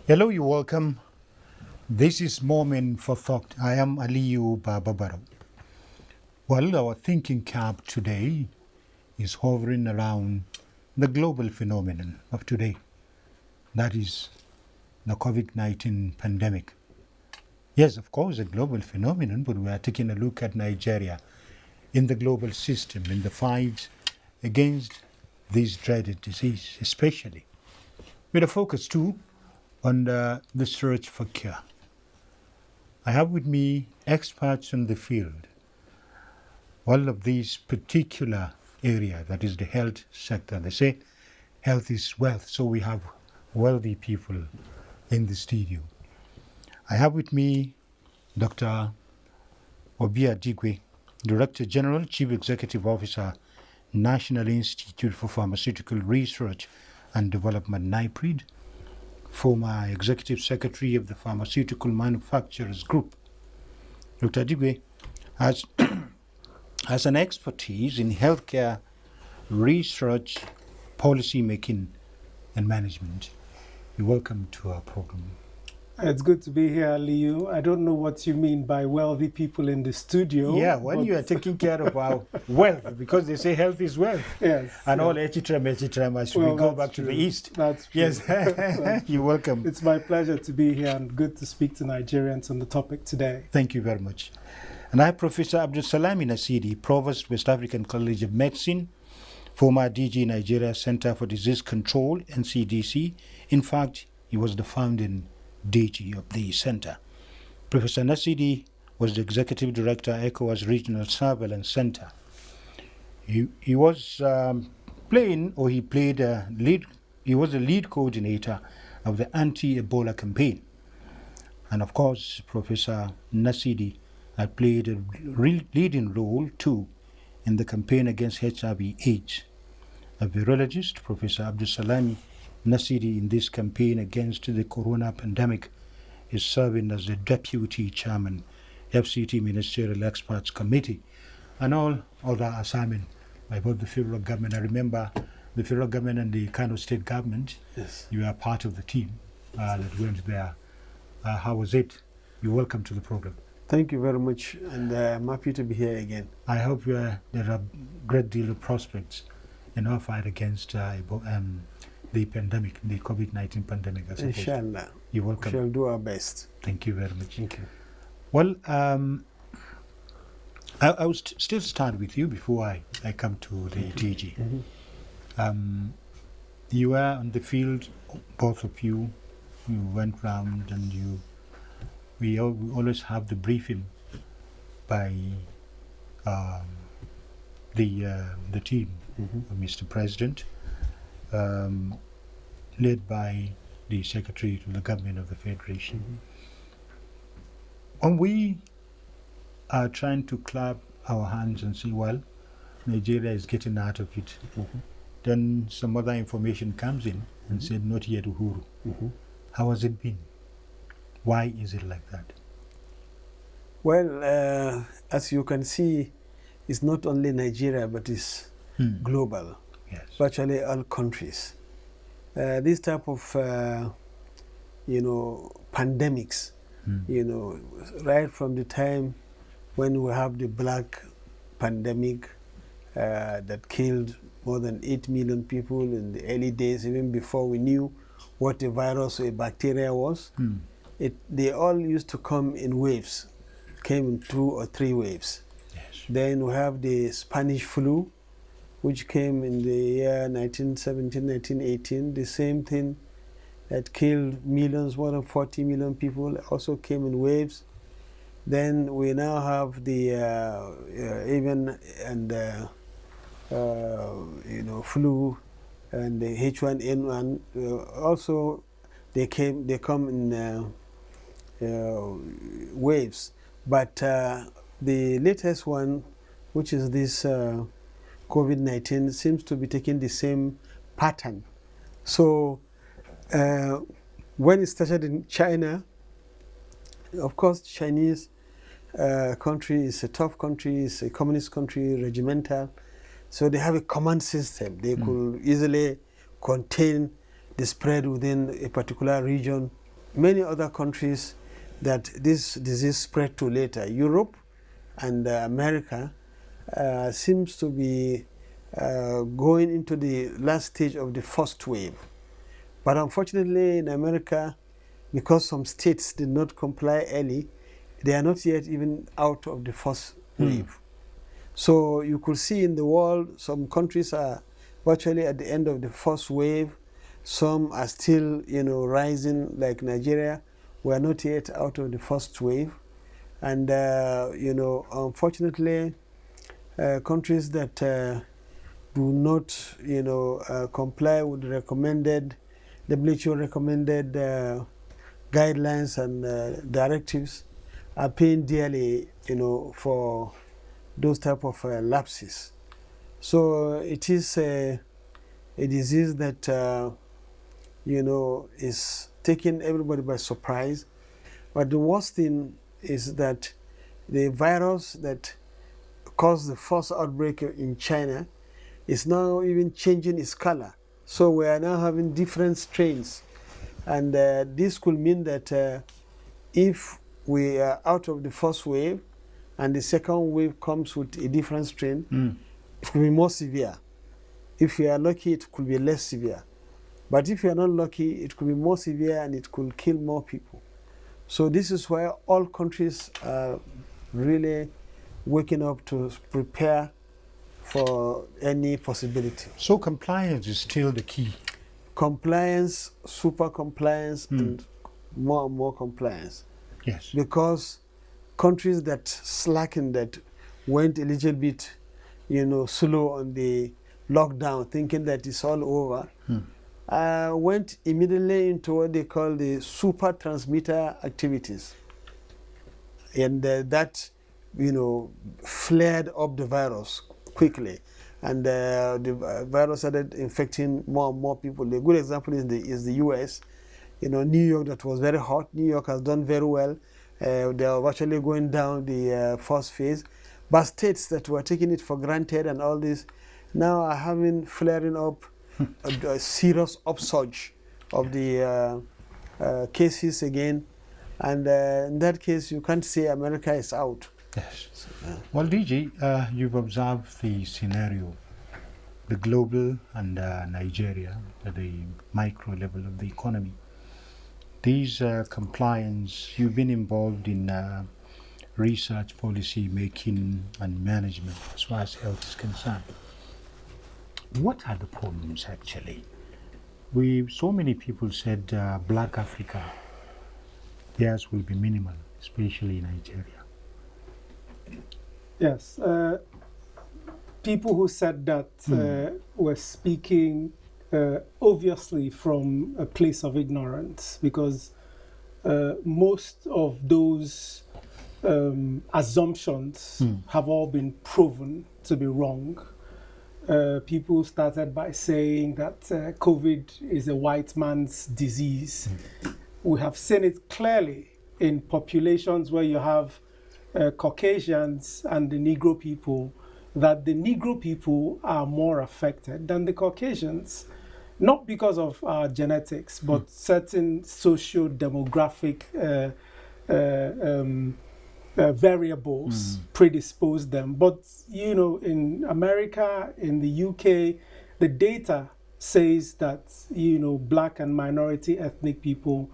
Hello, you welcome. This is Moment for Thought. I am Aliyu Bababaro. Well, our thinking cap today is hovering around the global phenomenon of today. That is the COVID-19 pandemic. Yes, of course, a global phenomenon, but we are taking a look at Nigeria in the global system, in the fight against this dreaded disease, especially with a focus too on the search for cure. I have with me experts in the field. All of these particular area, that is the health sector. They say health is wealth, so we have wealthy people in the studio. I have with me Dr. Obiadigwe, Director General, Chief Executive Officer, National Institute for Pharmaceutical Research and Development, NIPRID, former Executive Secretary of the Pharmaceutical Manufacturers Group. Dr. Digwe has an expertise in healthcare research, policy making, and management. You're welcome to our program. It's good to be here, Liu. I don't know what you mean by wealthy people in the studio. Yeah, when you are taking care of our wealth, because they say health is wealth. Yes. And all etc. As we go back to the east. That's true. Yes, you're welcome. It's my pleasure to be here and good to speak to Nigerians on the topic today. Thank you very much. And I, Professor Abdul Salami Nasidi, Provost, West African College of Medicine, former DG Nigeria Center for Disease Control, NCDC. In fact, he was the founding DG of the center. Professor Nasidi was the Executive Director, ECOWAS Regional Surveillance Center. He was he was the lead coordinator of the anti-Ebola campaign. And of course, Professor Nasidi had played a leading role too in the campaign against HIV/AIDS. A virologist, Professor Abdul Salami Nasidi, in this campaign against the corona pandemic, is serving as the Deputy Chairman, FCT Ministerial Experts Committee, and all other assignments by both the federal government. I remember the federal government and the Kano state government. Yes. You are part of the team that went there. How was it? You're welcome to the program. Thank you very much, and I'm happy to be here again. I hope there are a great deal of prospects in our fight against the pandemic, the COVID-19 pandemic, I suppose. Inshallah. You're welcome. We shall do our best. Thank you very much. Thank you. Well, I will still start with you before I come to the DG. Mm-hmm. You were on the field, both of you. You went round and we always have the briefing by the team, Mr. President, led by the Secretary to the Government of the Federation. When we are trying to clap our hands and say, well, Nigeria is getting out of it, then some other information comes in and said, not yet Uhuru. How has it been? Why is it like that? Well, as you can see, it's not only Nigeria, but it's global. Yes. Virtually all countries. This type of, pandemics, right from the time when we have the black pandemic that killed more than 8 million people in the early days, even before we knew what a virus or a bacteria was. They all used to come in waves, came in 2 or 3 waves. Yes. Then we have the Spanish flu, which came in the year 1917, 1918, the same thing that killed millions, more than 40 million people, also came in waves. Then we now have the flu and the H1N1. Also, they come in waves. But the latest one, which is this COVID-19, seems to be taking the same pattern. So when it started in China, of course, Chinese country is a tough country, it's a communist country, regimental. So they have a command system. They could easily contain the spread within a particular region many other countries that this disease spread to later. Europe and America seems to be going into the last stage of the first wave. But unfortunately in America, because some states did not comply early, they are not yet even out of the first wave. So you could see in the world, some countries are virtually at the end of the first wave. Some are still, rising, like Nigeria. We are not yet out of the first wave. And, unfortunately, countries that do not, comply with the WHO recommended guidelines and directives are paying dearly, for those type of lapses. So it is a disease that, is taking everybody by surprise. But the worst thing is that the virus that caused the first outbreak in China is now even changing its color. So we are now having different strains. And this could mean that if we are out of the first wave and the second wave comes with a different strain, it could be more severe. If you are lucky, it could be less severe. But if you are not lucky, it could be more severe and it could kill more people. So this is why all countries are really waking up to prepare for any possibility. So compliance is still the key. Compliance, super compliance, and more compliance. Yes. Because countries that slackened, that went a little bit, slow on the lockdown, thinking that it's all over, went immediately into what they call the super transmitter activities. And that, flared up the virus quickly. And the virus started infecting more and more people. The good example is the US. New York, that was very hot. New York has done very well. They are actually going down the first phase. But states that were taking it for granted and all this now are having flaring up a serious upsurge of the cases again. And in that case, you can't say America is out. Yes. So, well, DG, you've observed the scenario, the global and Nigeria, at the micro level of the economy. These compliance, you've been involved in research, policy making and management as far as health is concerned. What are the problems actually? So many people said Black Africa, theirs will be minimal, especially Nigeria. Yes, people who said that were speaking obviously from a place of ignorance, because most of those assumptions have all been proven to be wrong. People started by saying that COVID is a white man's disease. We have seen it clearly in populations where you have Caucasians and the Negro people, that the Negro people are more affected than the Caucasians, not because of our genetics, but certain socio-demographic variables predispose them. But, in America, in the UK, the data says that, Black and minority ethnic people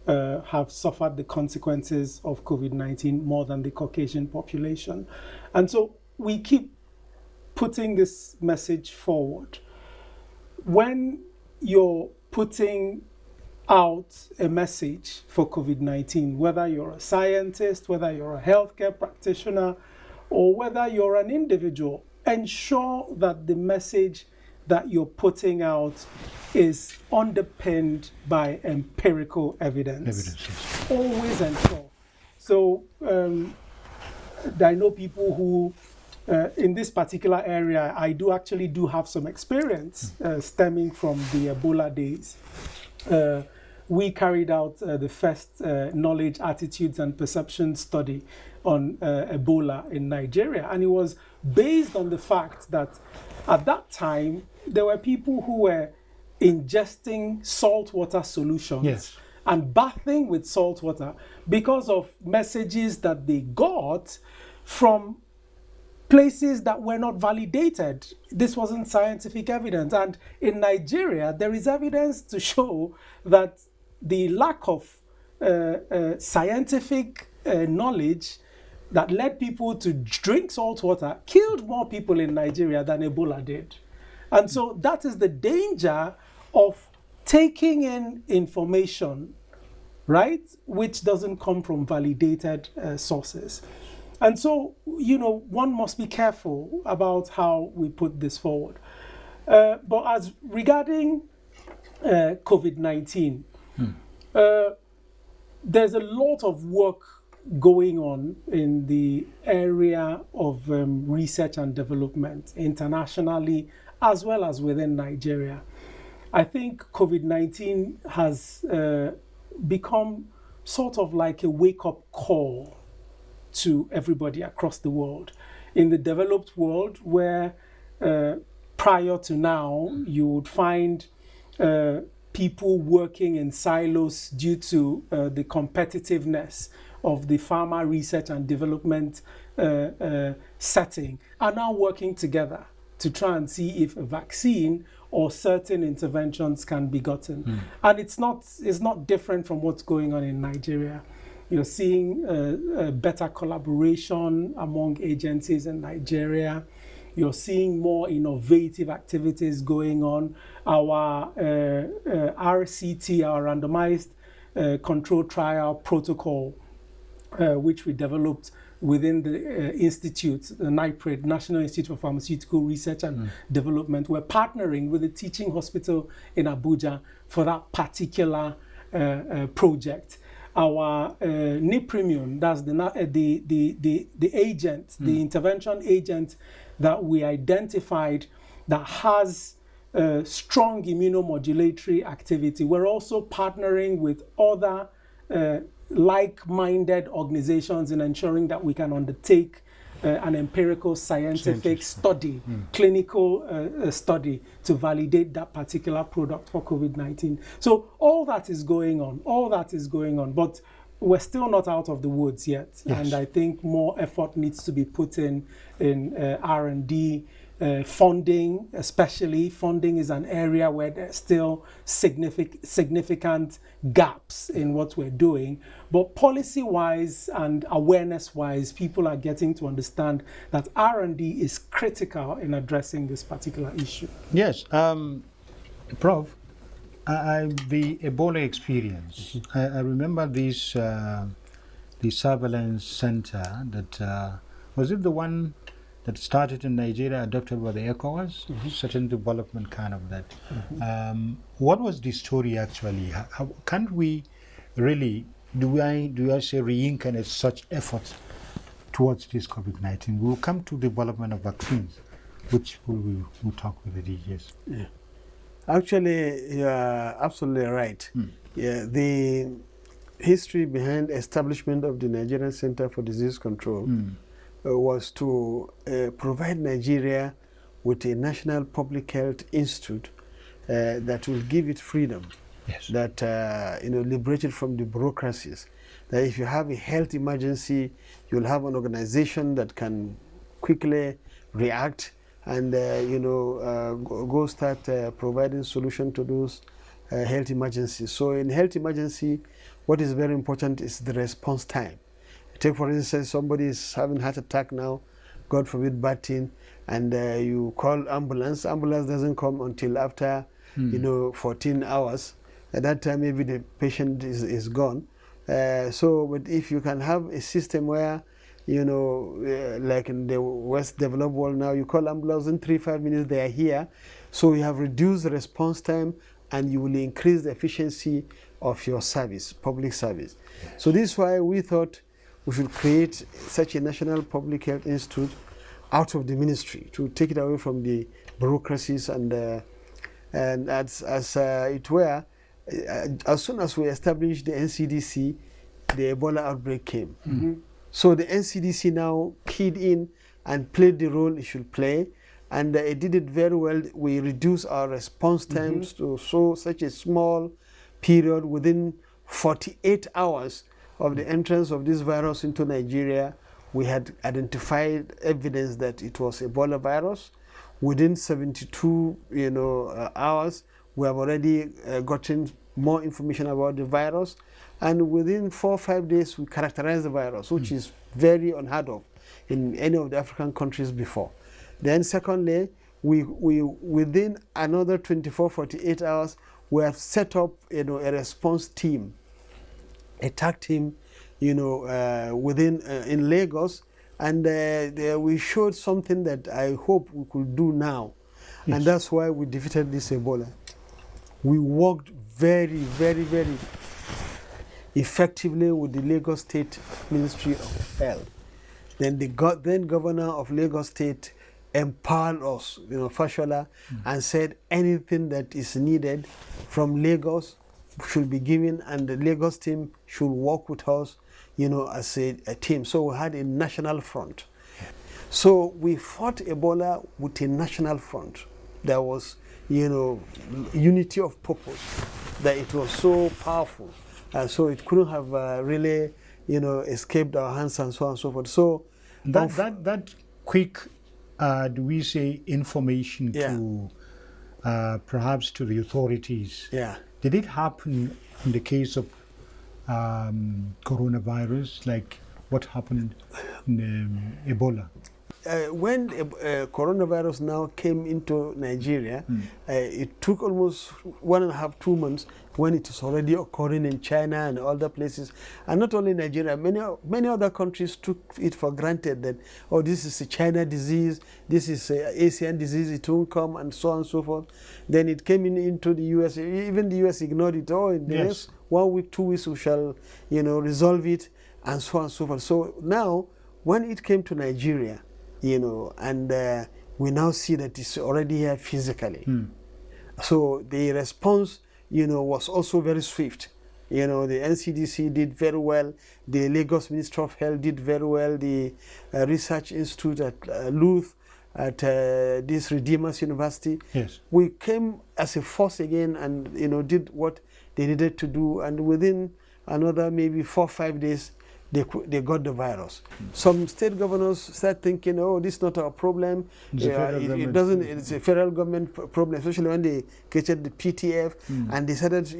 have suffered the consequences of COVID-19 more than the Caucasian population. And so we keep putting this message forward. When you're putting out a message for COVID-19, whether you're a scientist, whether you're a healthcare practitioner, or whether you're an individual, ensure that the message that you're putting out is underpinned by empirical evidence. Always ensure. So I know people who, in this particular area, I do have some experience stemming from the Ebola days. We carried out the first knowledge, attitudes, and perception study on Ebola in Nigeria. And it was based on the fact that at that time, there were people who were ingesting saltwater solutions and bathing with salt water because of messages that they got from places that were not validated. This wasn't scientific evidence. And in Nigeria, there is evidence to show that the lack of scientific knowledge that led people to drink salt water killed more people in Nigeria than Ebola did. And so that is the danger of taking in information, right, which doesn't come from validated sources. And so, one must be careful about how we put this forward. But as regarding COVID-19, there's a lot of work going on in the area of research and development internationally as well as within Nigeria. I think COVID-19 has become sort of like a wake-up call to everybody across the world. In the developed world, where prior to now, you would find people working in silos due to the competitiveness of the pharma research and development setting, are now working together to try and see if a vaccine or certain interventions can be gotten. And it's not different from what's going on in Nigeria. You're seeing better collaboration among agencies in Nigeria. You're seeing more innovative activities going on. Our RCT, our randomized control trial protocol, which we developed within the institute, the NIPRID, National Institute for Pharmaceutical Research and Development. We're partnering with the teaching hospital in Abuja for that particular project. Our NIPRIMUNE, that's the agent, the intervention agent that we identified that has strong immunomodulatory activity. We're also partnering with other like-minded organizations in ensuring that we can undertake an empirical scientific study, clinical study to validate that particular product for COVID-19. So all that is going on, but we're still not out of the woods yet. Yes. And I think more effort needs to be put in R&D, funding, especially. Funding is an area where there's still significant gaps in what we're doing. But policy-wise and awareness-wise, people are getting to understand that R&D is critical in addressing this particular issue. Yes, Prof, the Ebola experience, I remember this, the surveillance center that, was it the one that started in Nigeria, adopted by the ECOWAS, certain development kind of that. What was the story actually? How can't we really, do I say reincarnate such efforts towards this COVID-19? We'll come to development of vaccines, which we'll talk with the DJs. Yeah. Actually, you are absolutely right. Yeah, the history behind establishment of the Nigerian Center for Disease Control was to provide Nigeria with a national public health institute that will give it freedom, yes, that liberated from the bureaucracies. That if you have a health emergency, you'll have an organization that can quickly react and go start providing solution to those health emergencies. So in health emergency, what is very important is the response time. Take for instance, somebody is having heart attack now, God forbid, bad thing, and you call ambulance. Ambulance doesn't come until after 14 hours. At that time, maybe the patient is gone. But if you can have a system where, like in the West developed world now, you call ambulance in 3-5 minutes, they are here. So you have reduced the response time, and you will increase the efficiency of your service, public service. Yes. So this is why we thought we should create such a national public health institute out of the ministry to take it away from the bureaucracies and as it were, as soon as we established the NCDC, the Ebola outbreak came. So the NCDC now keyed in and played the role it should play, and it did it very well. We reduced our response times to such a small period. Within 48 hours of the entrance of this virus into Nigeria, we had identified evidence that it was Ebola virus. Within 72 hours, we have already gotten more information about the virus. And within 4 or 5 days, we characterized the virus, which is very unheard of in any of the African countries before. Then secondly, we within another 24, 48 hours, we have set up a response team, a tag team, within in Lagos, and we showed something that I hope we could do now, Yes. and that's why we defeated this Ebola. We worked very, very, very effectively with the Lagos State Ministry of Health. Then the then governor of Lagos State empowered us, Fashola, and said anything that is needed from Lagos should be given, and the Lagos team should work with us, as a team. So we had a national front. So we fought Ebola with a national front. There was, unity of purpose, that it was so powerful. So it couldn't have really, escaped our hands and so on and so forth. So that quick, do we say, information to perhaps to the authorities? Yeah. Did it happen in the case of coronavirus, like what happened in Ebola? When coronavirus now came into Nigeria, it took almost 1.5, 2 months when it was already occurring in China and other places. And not only Nigeria, many other countries took it for granted that, oh, this is a China disease, this is an Asian disease, it won't come, and so on and so forth. Then it came into the US. Even the US ignored it. Oh, in the next 1 week, 2 weeks, we shall, resolve it, and so on and so forth. So now, when it came to Nigeria, and we now see that it's already here physically. So the response, was also very swift. The NCDC did very well. The Lagos Ministry of Health did very well. The Research Institute at Luth, at this Redeemers University. Yes. We came as a force again and, did what they needed to do. And within another maybe 4 or 5 days, they got the virus. Some state governors start thinking, oh, this is not our problem. It's a federal government problem, especially when they created the PTF and they started,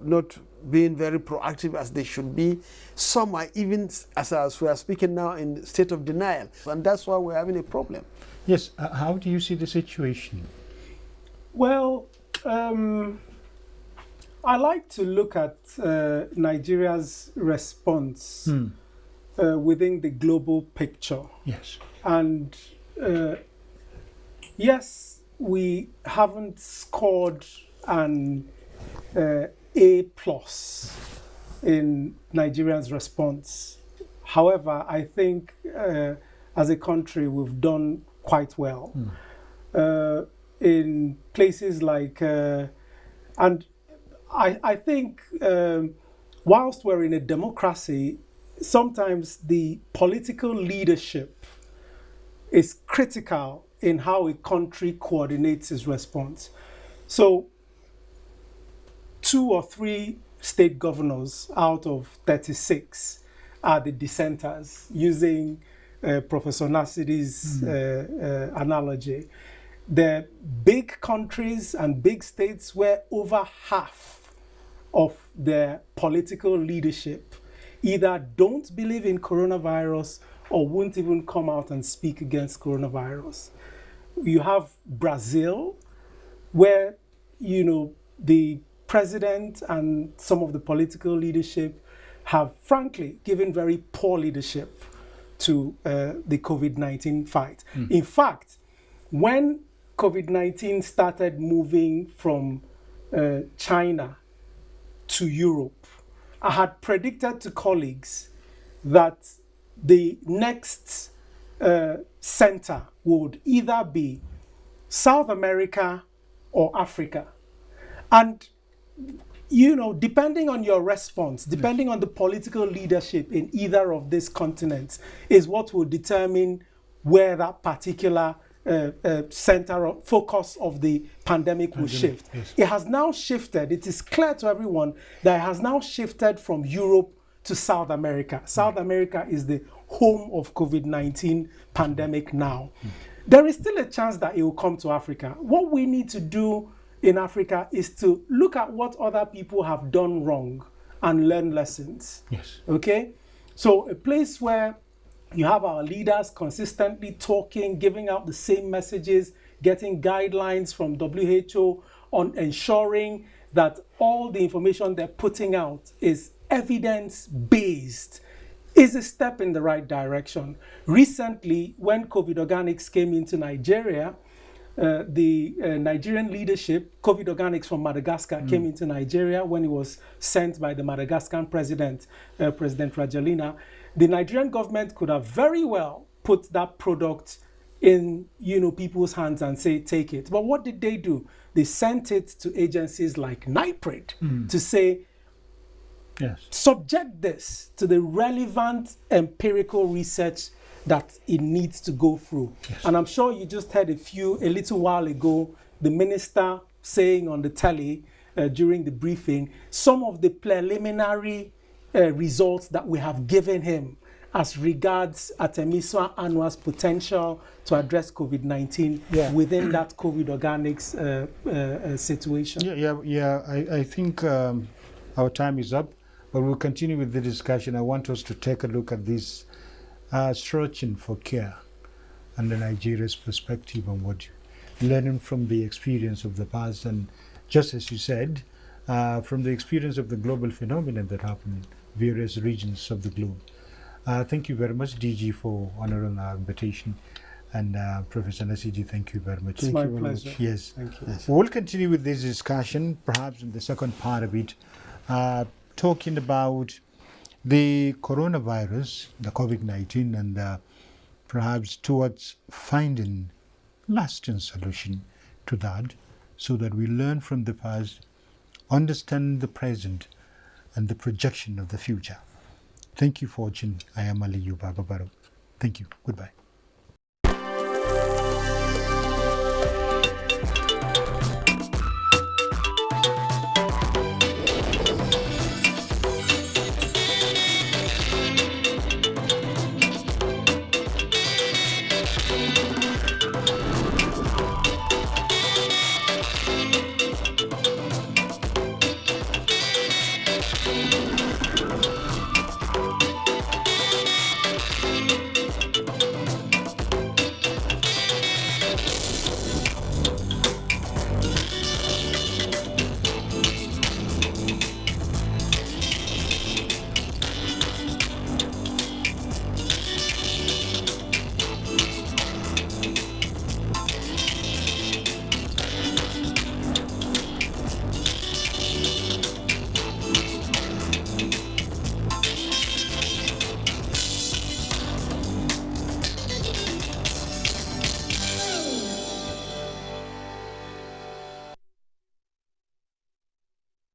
not being very proactive as they should be. Some are even, as we are speaking now, in state of denial. And that's why we're having a problem. Yes. How do you see the situation? Well, I like to look at Nigeria's response within the global picture. Yes. And yes, we haven't scored an A+ in Nigeria's response. However, I think as a country we've done quite well. In places like, and I think whilst we're in a democracy, sometimes the political leadership is critical in how a country coordinates its response. So 2 or 3 state governors out of 36 are the dissenters, using Professor Nasidi's analogy. The big countries and big states where over half of their political leadership either don't believe in coronavirus or won't even come out and speak against coronavirus. You have Brazil, where, the president and some of the political leadership have frankly given very poor leadership to the COVID-19 fight. In fact, when COVID-19 started moving from China to Europe, I had predicted to colleagues that the next center would either be South America or Africa. And, depending on your response, depending on the political leadership in either of these continents, is what will determine where that particular center of focus of the pandemic will shift. Yes. It has now shifted. It is clear to everyone that it has now shifted from Europe to South America. South America is the home of COVID-19 pandemic now. There is still a chance that it will come to Africa. What we need to do in Africa is to look at what other people have done wrong and learn lessons. Yes. Okay? So a place where you have our leaders consistently talking, giving out the same messages, getting guidelines from WHO on ensuring that all the information they're putting out is evidence-based, is a step in the right direction. Recently, when COVID Organics came into Nigeria, the Nigerian leadership, COVID Organics from Madagascar, came into Nigeria when it was sent by the Madagascan president, President Rajoelina. The Nigerian government could have very well put that product in people's hands and say, take it. But what did they do? They sent it to agencies like NIPRID to say, Yes. subject this to the relevant empirical research that it needs to go through. Yes. And I'm sure you just heard a little while ago, the minister saying on the telly during the briefing, some of the preliminary results that we have given him as regards Artemisia annua's potential to address COVID-19 within that COVID Organics situation. I think our time is up, but we'll continue with the discussion. I want us to take a look at this searching for care and the Nigeria's perspective on what learning from the experience of the past, and just as you said, from the experience of the global phenomenon that happened in various regions of the globe. Thank you very much, DG, for honoring our invitation. And Professor Nasiji, thank you very much. It's my pleasure. Yes. Thank you. Yes. We'll continue with this discussion, perhaps in the second part of it, talking about the coronavirus, the COVID-19, and perhaps towards finding lasting solution to that, so that we learn from the past, understand the present, and the projection of the future. Thank you for watching. I am Aliyu Bababaro. Thank you. Goodbye.